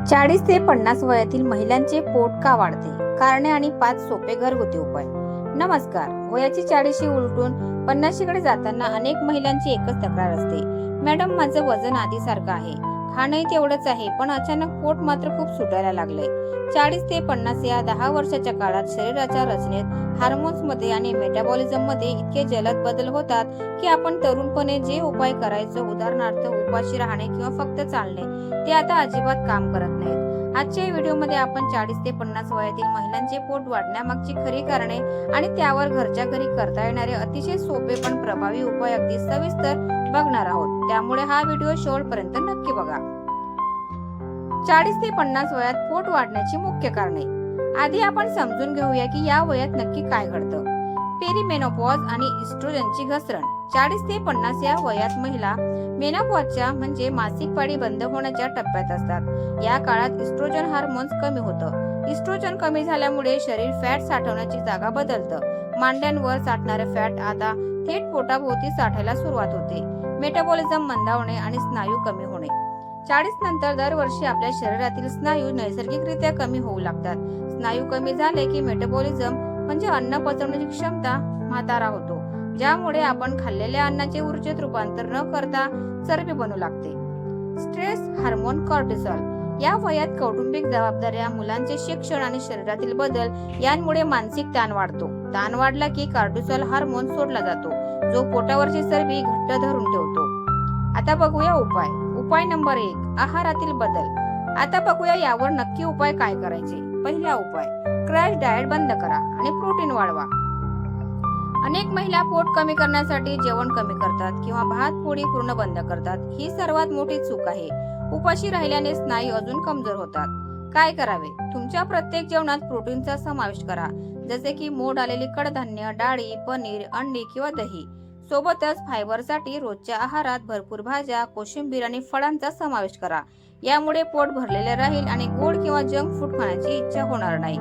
40 ते 50 वयातील महिलांचे पोट का वाढते? कारणे आणि 5 सोपे घरगुती उपाय. नमस्कार. वयाची 40 उलटून 50 कडे जाताना अनेक महिलांची एकच तक्रार असते, मॅडम माझं वजन आधीसारखं आहे, खाणंही तेवढंच आहे, पण अचानक पोट मात्र खूप सुटायला लागलंय. 40 ते 50 या 10 वर्षाच्या काळात शरीराच्या रचनेत, हार्मोन्स मध्ये आणि मेटाबॉलिझम मध्ये इतके जलद बदल होतात की आपण तरुणपणे जे उपाय करायचो, उदाहरणार्थ उपाशी राहणे किंवा फक्त चालणे, ते आता अजिबात काम करत नाहीत. आजच्या व्हिडिओमध्ये आपण 40 ते 50 वयातील महिलांचे पोट वाढण्यामागची खरी कारणे आणि त्यावर घरच्या घरी करता येणारे अतिशय सोपे पण प्रभावी उपाय अगदी सविस्तर बघणार आहोत. त्यामुळे हा व्हिडिओ शेवटपर्यंत नक्की बघा. 40 ते 50 वयात पोट वाढण्याची मुख्य कारणे. आधी आपण समजून घेऊया की या वयात नक्की काय घडतं. पेरिमेनोपॉज आणि इस्ट्रोजनची घसरण. 40 ते 50 या वयात महिला मेनोपॉजच्या म्हणजे मासिक पाळी बंद होण्याच्या टप्प्यात असतात. या काळात इस्ट्रोजन हार्मोन्स कमी होतं. इस्ट्रोजन कमी झाल्यामुळे शरीर फॅट साठवण्याची जागा बदलतं. मांड्यांवर साठणारे फॅट आता थेट पोटाभोवती साठायला सुरुवात होते. मेटाबॉलिझम मंदावणे आणि स्नायू कमी होणे. 40 नंतर दरवर्षी आपल्या शरीरातील स्नायू नैसर्गिकरित्या कमी होऊ लागतात. स्नायू कमी झाले की मेटाबॉलिझम म्हणजे अन्न पचवण्याची क्षमता म्हातारा होतो, ज्यामुळे आपण खाल्लेल्या अन्नाचे ऊर्जेत रूपांतर न करता चरबी बनू लागते. Stress hormone cortisol. या वयात कौटुंबिक जबाबदाऱ्या, मुलांचे शिक्षण आणि शरीरातील बदल यांमुळे मानसिक ताण वाढतो. ताण वाढला की कॉर्टिसॉल हार्मोन सोडला जातो, जो पोटावरची चरबी घट्ट धरून ठेवतो. आता बघूया उपाय. उपाय नंबर 1, आहारातील बदल. आता बघूया यावर नक्की उपाय काय करायचे. पहिला उपाय, क्रॅश डाएट बंद करा आणि प्रोटीन वाढवा. अनेक महिला पोट कमी करण्यासाठी जेवण कमी करतात किंवा भात पोळी पूर्ण बंद करतात. ही सर्वात मोठी चूक आहे. उपाशी राहिल्याने स्नायू अजून कमजोर होतात. काय करावे? तुमच्या प्रत्येक जेवणात प्रोटीनचा समावेश करा, जसे की मोड आलेली कडधान्य, डाळी, पनीर, अंडी किंवा दही. सोबतच फायबरसाठी रोजच्या आहारात भरपूर भाज्या, कोशिंबीर आणि फळांचा समावेश करा. यामुळे पोट भरलेले राहील आणि गोड किंवा जंक फूड खाण्याची इच्छा होणार नाही.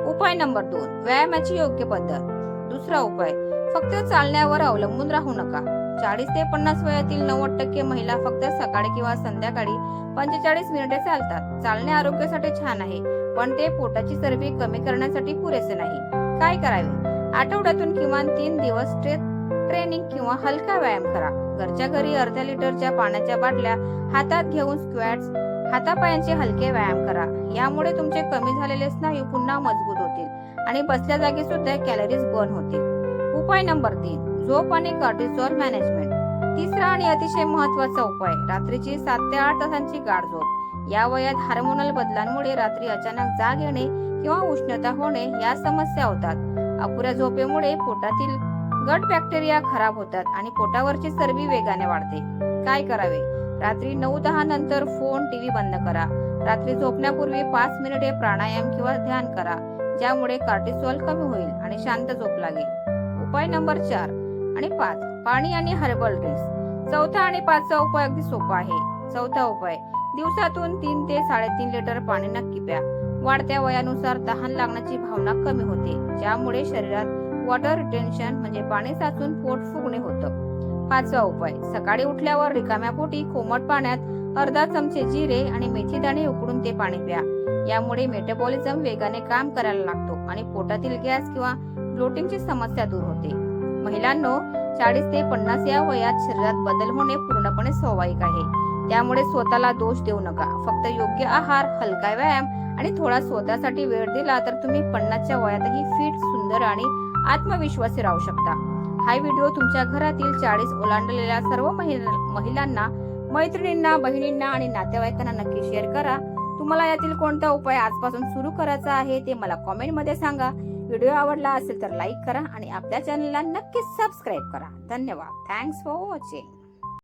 उपाय नंबर 2, व्यायामाची योग्य पद्धत. दुसरा उपाय, फक्त चालण्यावर अवलंबून राहू नका. 40 ते 50 वयातील 90% महिला फक्त सकाळी किंवा संध्याकाळी 45 मिनिटे चालतात. चालणे आरोग्यासाठी छान आहे, पण ते पोटाची चरबी कमी करण्यासाठी पुरेसे नाही. काय करावे? आठवड्यातून किमान 3 दिवस स्ट्रेच ट्रेनिंग किंवा हलका व्यायाम करा. घरच्या घरी अर्ध्या लिटरच्या पाण्याच्या बाटल्या हातात घेऊन स्क्वॅट्स, हातापायांचे हलके व्यायाम करा. यामुळे तुमचे कमी झालेले स्नायू पुन्हा मजबूत होतील आणि बसल्या जागी सुद्धा कॅलरीज बर्न होतील. उपाय नंबर 3, झोप आणि कॉर्टिसॉल मॅनेजमेंट. तिसरा आणि अतिशय महत्त्वाचा उपाय, रात्रीची 7 ते 8 तासांची गाढ झोप. या वयात हार्मोनल बदलांमुळे रात्री अचानक जाग येणे किंवा उष्णता होणे या समस्या होतात. अपुऱ्या झोपेमुळे पोटातील गट बॅक्टेरिया खराब होतात आणि पोटावरची चरबी वेगाने वाढते. काय करावे? रात्री 9-10 नंतर फोन, टीव्ही बंद करा. रात्री झोपण्यापूर्वी 5 मिनिटे प्राणायाम किंवा ध्यान करा, ज्यामुळे कॉर्टिसॉल कमी होईल आणि शांत झोप लागेल. उपाय नंबर 4 आणि 5, पाणी आणि हर्बल ड्रिंक्स. चौथा आणि 5वा उपाय अगदी सोपा आहे. चौथा उपाय, दिवसातून 3 ते 3.5 लिटर पाणी नक्की प्या. वाढत्या वयानुसार तहान लागण्याची भावना कमी होते, ज्यामुळे शरीरात वॉटर रिटेन्शन म्हणजे पाणी साचून पोट फुगणे होतं. 5वा उपाय, सकाळी उठल्यावर रिकाम्या पोटी कोमट पाण्यात अर्धा चमचे जिरे आणि मेथी दाणे उकडून ते पाणी प्या. यामुळे मेटाबॉलिझम वेगाने काम करायला लागतो आणि पोटातील गॅस किंवा ब्लोटिंगची समस्या दूर होते. महिलांनो, 40 ते 50 या वयात शरीरात बदल होणे पूर्णपणे स्वाभाविक आहे. त्यामुळे स्वतःला दोष देऊ नका. फक्त योग्य आहार, हलका व्यायाम आणि थोडा स्वतःसाठी वेळ दिला तर तुम्ही 50च्या वयातही फिट, सुंदर आणि आत्मविश्वासी राहू शकता. हा व्हिडिओ तुमच्या घरातील 40 ओलांडलेल्या सर्व महिलांना, मैत्रिणींना, बहिणींना आणि नातेवाईकांना नक्की शेअर करा. तुम्हाला यातील कोणता उपाय आजपासून सुरू करायचा आहे ते मला कमेंट मध्ये सांगा. व्हिडिओ आवडला असेल तर लाईक करा आणि आपल्या चॅनलला नक्कीच सबस्क्राईब करा. धन्यवाद. Thanks for watching.